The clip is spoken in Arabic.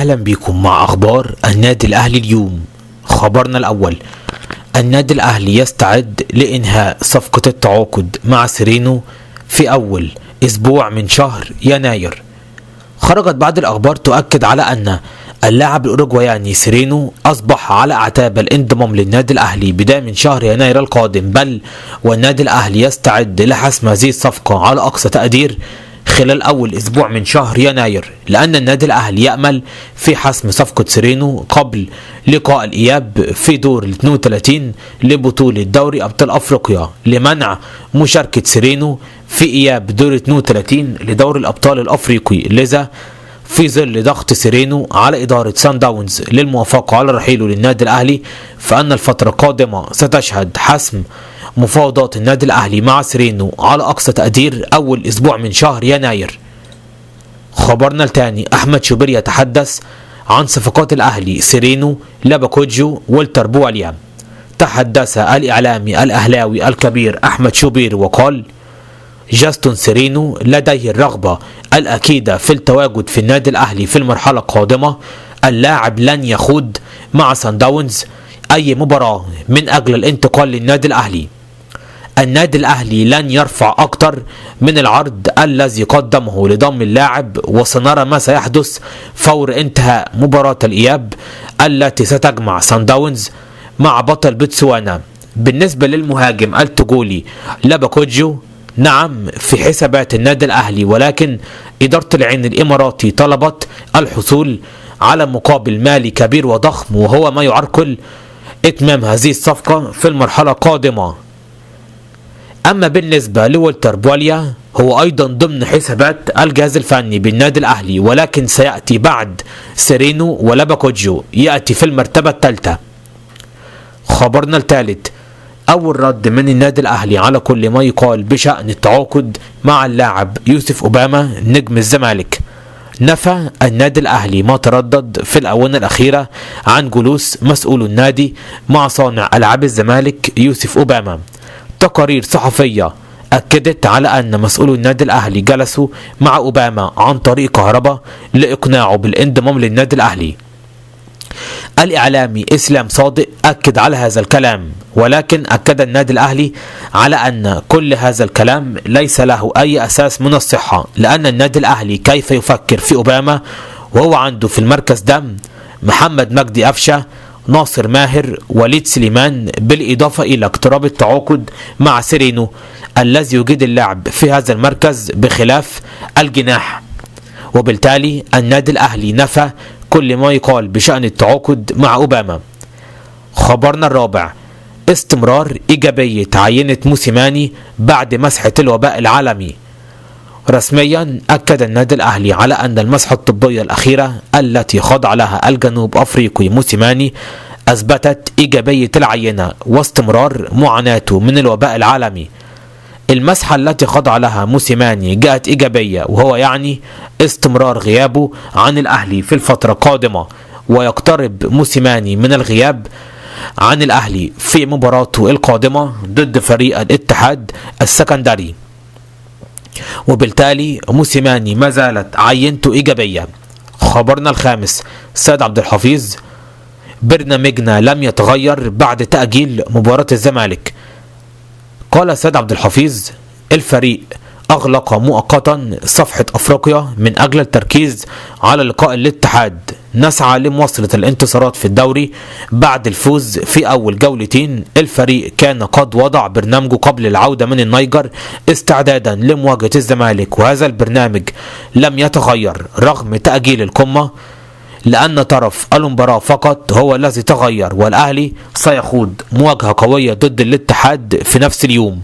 أهلا بكم مع أخبار النادي الأهلي اليوم. خبرنا الأول: النادي الأهلي يستعد لإنهاء صفقة التعاقد مع سيرينو في أول أسبوع من شهر يناير. خرجت بعض الأخبار تؤكد على أن اللاعب الأوروغواياني سيرينو أصبح على أعتاب الانضمام للنادي الأهلي بداية من شهر يناير القادم، بل والنادي الأهلي يستعد لحسم هذه الصفقة على أقصى تقدير خلال أول أسبوع من شهر يناير، لأن النادي الأهلي يأمل في حسم صفقة سيرينو قبل لقاء الإياب في دور ال 32 لبطولة دوري أبطال أفريقيا لمنع مشاركة سيرينو في إياب دور 32 لدور الأبطال الأفريقي. لذا في ظل ضغط سيرينو على إدارة سان داونز للموافقة على رحيله للنادي الأهلي، فأن الفترة القادمة ستشهد حسم مفاوضات النادي الأهلي مع سيرينو على أقصى تقدير أول أسبوع من شهر يناير. خبرنا الثاني: أحمد شوبير يتحدث عن صفقات الأهلي سيرينو، لاباكوجيو، والتر بواليا. تحدث الإعلامي الأهلاوي الكبير أحمد شوبير وقال: جاستون سيرينو لديه الرغبة الأكيدة في التواجد في النادي الأهلي في المرحلة القادمة. اللاعب لن يخوض مع سان داونز أي مباراة من أجل الانتقال للنادي الأهلي. النادي الأهلي لن يرفع أكثر من العرض الذي قدمه لضم اللاعب، وسنرى ما سيحدث فور انتهاء مباراة الإياب التي ستجمع سان داونز مع بطل بوتسوانا. بالنسبة للمهاجم التوغولي لاباكوجيو، نعم في حسابات النادي الأهلي، ولكن إدارة العين الإماراتي طلبت الحصول على مقابل مالي كبير وضخم، وهو ما يعرقل إتمام هذه الصفقة في المرحلة القادمة. أما بالنسبة لولتر بواليا، هو أيضا ضمن حسابات الجهاز الفني بالنادي الأهلي، ولكن سيأتي بعد سيرينو ولاباكوجيو، يأتي في المرتبة الثالثة. خبرنا الثالث: أول رد من النادي الأهلي على كل ما يقال بشأن التعاقد مع اللاعب يوسف أوباما نجم الزمالك. نفى النادي الأهلي ما تردد في الآونة الأخيرة عن جلوس مسؤول النادي مع صانع ألعاب الزمالك يوسف أوباما. تقارير صحفية أكدت على أن مسؤول النادي الأهلي جلسوا مع أوباما عن طريق كهرباء لإقناعه بالانضمام للنادي الأهلي. الإعلامي إسلام صادق أكد على هذا الكلام، ولكن أكد النادي الأهلي على أن كل هذا الكلام ليس له أي أساس من الصحة، لأن النادي الأهلي كيف يفكر في أوباما وهو عنده في المركز دم محمد مجدي أفشة، ناصر ماهر، وليد سليمان، بالإضافة إلى اقتراب التعاقد مع سيرينو الذي يجيد اللعب في هذا المركز بخلاف الجناح. وبالتالي النادي الأهلي نفى كل ما يقال بشأن التعاقد مع أوباما. خبرنا الرابع: استمرار إيجابية عينة موسيماني بعد مسحة الوباء العالمي. رسميا أكد النادي الأهلي على أن المسحة الطبية الأخيرة التي خضع لها الجنوب أفريقي موسيماني أثبتت إيجابية العينة واستمرار معاناته من الوباء العالمي. المسحة التي خضع لها موسيماني جاءت إيجابية، وهو يعني استمرار غيابه عن الأهلي في الفترة القادمة، ويقترب موسيماني من الغياب عن الأهلي في مباراته القادمة ضد فريق الاتحاد السكندري، وبالتالي موسيماني ما زالت عينته إيجابية. خبرنا الخامس: سيد عبد الحفيظ، برنامجنا لم يتغير بعد تأجيل مباراة الزمالك. قال سيد عبد الحفيظ: الفريق أغلق مؤقتا صفحة أفريقيا من أجل التركيز على لقاء الاتحاد. نسعى لمواصلة الانتصارات في الدوري بعد الفوز في أول جولتين. الفريق كان قد وضع برنامجه قبل العودة من النيجر استعدادا لمواجهة الزمالك، وهذا البرنامج لم يتغير رغم تأجيل القمة، لأن طرف المباراة فقط هو الذي تغير، والأهلي سيخوض مواجهة قوية ضد الاتحاد في نفس اليوم.